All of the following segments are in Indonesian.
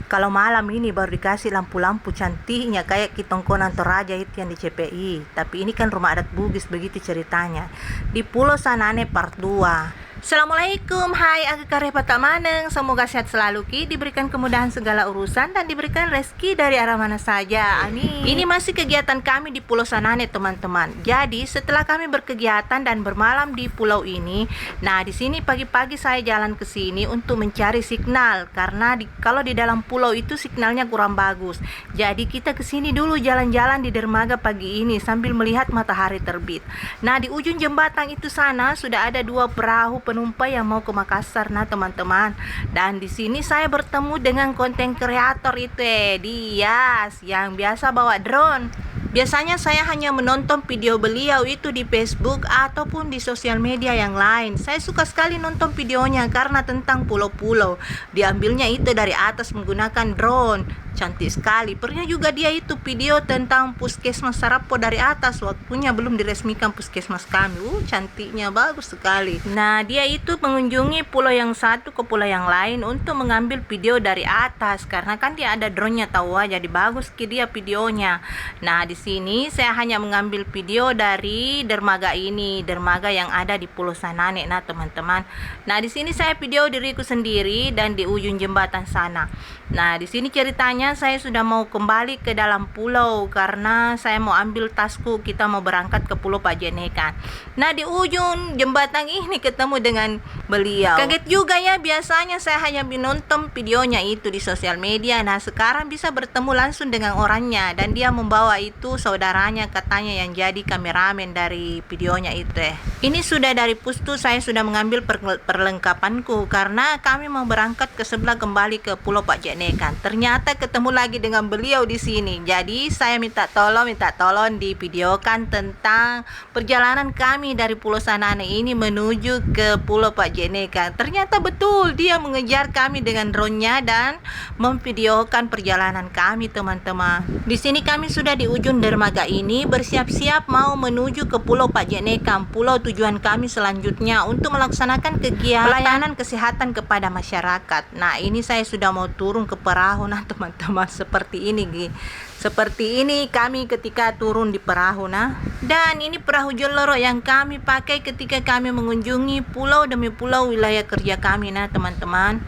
Kalau malam ini baru dikasih lampu-lampu cantiknya kayak Kitongkonan Toraja itu yang di CPI. Tapi ini kan rumah adat Bugis, begitu ceritanya. Di Pulau Sanane Part 2. Assalamualaikum, hai Aki Karepa Tamaneng. Semoga sehat selalu Ki, diberikan kemudahan segala urusan dan diberikan rezeki dari arah mana saja. Amin. Ini masih kegiatan kami di Pulau Sanane teman-teman. Jadi setelah kami berkegiatan dan bermalam di pulau ini, nah di sini pagi-pagi saya jalan ke sini untuk mencari signal karena kalau di dalam pulau itu signalnya kurang bagus. Jadi kita ke sini dulu jalan-jalan di dermaga pagi ini sambil melihat matahari terbit. Nah di ujung jembatan itu sana sudah ada dua perahu penumpang yang mau ke Makassar, nah teman-teman. Dan di sini saya bertemu dengan konten kreator itu Dias yang biasa bawa drone. Biasanya saya hanya menonton video beliau itu di Facebook ataupun di sosial media yang lain. Saya suka sekali nonton videonya karena tentang pulau-pulau. Diambilnya itu dari atas menggunakan drone. Cantik sekali. Pernah juga dia itu video tentang puskesmas Sarapo dari atas. Waktunya belum diresmikan puskesmas kami. Cantiknya bagus sekali. Nah, dia itu mengunjungi pulau yang satu ke pulau yang lain untuk mengambil video dari atas. Karena kan dia ada drone-nya tahu aja. Jadi bagus ke dia videonya. Nah, di sini saya hanya mengambil video dari dermaga ini. Dermaga yang ada di Pulau Sanane. Nah, teman-teman. Nah, di sini saya video diriku sendiri dan di ujung jembatan sana. Nah, di sini ceritanya saya sudah mau kembali ke dalam pulau karena saya mau ambil tasku, kita mau berangkat ke Pulau Pajenekan. Nah, di ujung jembatan ini ketemu dengan beliau. Kaget juga ya, biasanya saya hanya menonton videonya itu di sosial media. Nah, sekarang bisa bertemu langsung dengan orangnya dan dia membawa itu saudaranya katanya yang jadi kameramen dari videonya itu Ini sudah dari Pustu saya sudah mengambil perlengkapanku karena kami mau berangkat ke sebelah kembali ke Pulau Pajenekan. Ternyata ketemu lagi dengan beliau di sini. Jadi saya minta tolong divideokan tentang perjalanan kami dari Pulau Sanane ini menuju ke Pulau Pajenekan. Ternyata betul dia mengejar kami dengan drone-nya dan memvideokan perjalanan kami teman-teman. Di sini kami sudah di ujung dermaga ini bersiap-siap mau menuju ke Pulau Pajenekan, pulau tujuan kami selanjutnya untuk melaksanakan kegiatan pelayanan kesehatan kepada masyarakat. Nah, ini saya sudah mau turun ke perahu. Nah, teman-teman, seperti ini Seperti ini kami ketika turun di perahu. Nah, dan ini perahu joloro yang kami pakai ketika kami mengunjungi pulau demi pulau wilayah kerja kami. Nah, teman-teman,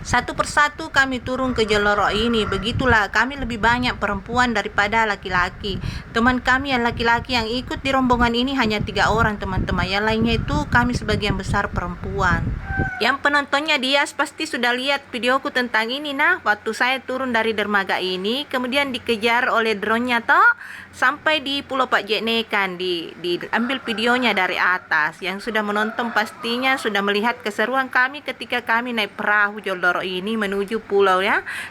satu persatu kami turun ke joloro ini. Begitulah, kami lebih banyak perempuan daripada laki-laki. Teman kami yang laki-laki yang ikut di rombongan ini hanya 3 orang teman-teman. Yang lainnya itu kami sebagian besar perempuan. Yang penontonnya Dias pasti sudah lihat videoku tentang ini. Nah, waktu saya turun dari dermaga ini kemudian dikejar oleh drone-nya sampai di Pulau Pajenekan, diambil videonya dari atas. Yang sudah menonton pastinya sudah melihat keseruan kami ketika kami naik perahu joloro ini menuju pulau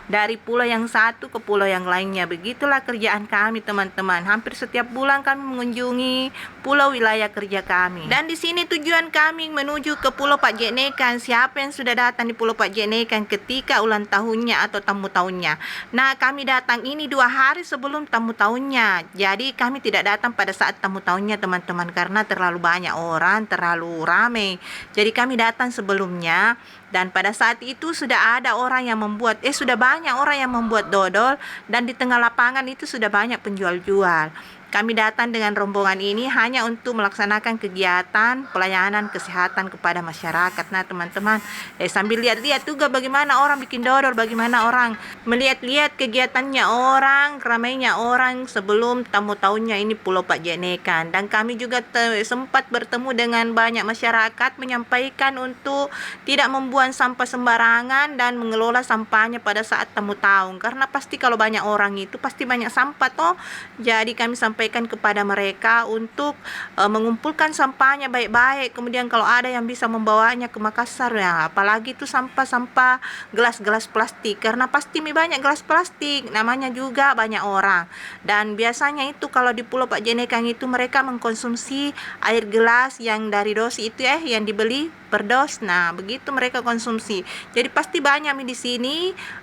dari pulau yang satu ke pulau yang lainnya. Begitulah kerjaan kami teman-teman. Hampir setiap bulan kami mengunjungi pulau wilayah kerja kami. Dan di sini tujuan kami menuju ke Pulau Pajenekan. Siapa yang sudah datang di Pulau Pajenekan ketika ulang tahunnya atau tamu tahunnya? Nah, kami datang ini 2 hari sebelum tamu tahunnya. Jadi kami tidak datang pada saat tamu tahunnya teman-teman karena terlalu banyak orang, terlalu ramai. Jadi kami datang sebelumnya. Dan pada saat itu sudah ada orang yang membuat sudah banyak orang yang membuat dodol dan di tengah lapangan itu sudah banyak penjual-jual. Kami datang dengan rombongan ini hanya untuk melaksanakan kegiatan pelayanan kesehatan kepada masyarakat. Nah, teman-teman, sambil lihat-lihat juga bagaimana orang bikin dodol, bagaimana orang melihat-lihat kegiatannya orang, ramainya orang sebelum tamu tahunnya ini Pulau Pajenekan. Dan kami juga sempat bertemu dengan banyak masyarakat menyampaikan untuk tidak membuang sampah sembarangan dan mengelola sampahnya pada saat tamu tahun. Karena pasti kalau banyak orang itu pasti banyak sampah Jadi kami sampaikan kepada mereka untuk mengumpulkan sampahnya baik-baik. Kemudian kalau ada yang bisa membawanya ke Makassar apalagi itu sampah-sampah gelas-gelas plastik karena pasti banyak gelas plastik, namanya juga banyak orang. Dan biasanya itu kalau di Pulau Pajenekan itu mereka mengkonsumsi air gelas yang dari dosi itu yang dibeli per dos. Nah, begitu mereka konsumsi. Jadi pasti banyak di sini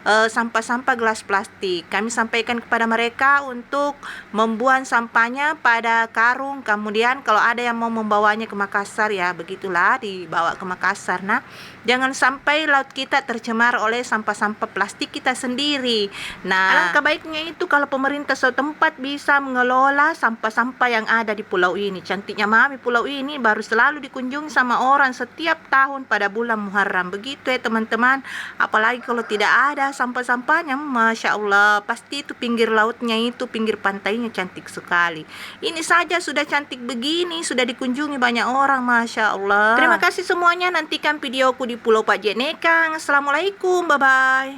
sampah-sampah gelas plastik. Kami sampaikan kepada mereka untuk membuang sampahnya pada karung. Kemudian kalau ada yang mau membawanya ke Makassar begitulah dibawa ke Makassar. Nah, Jangan sampai laut kita tercemar oleh sampah-sampah plastik kita sendiri. Nah, alangkah baiknya itu kalau pemerintah setempat bisa mengelola sampah-sampah yang ada di pulau ini. Cantiknya Mami, pulau ini baru selalu dikunjungi sama orang setiap tahun pada bulan Muharram. Begitu ya teman-teman. Apalagi kalau tidak ada sampah-sampahnya, Masya Allah, pasti itu pinggir lautnya itu, pinggir pantainya cantik sekali. Ini saja sudah cantik begini, sudah dikunjungi banyak orang, Masya Allah. Terima kasih semuanya, nantikan videoku di Pulau Pak Jenekang. Assalamualaikum, bye-bye.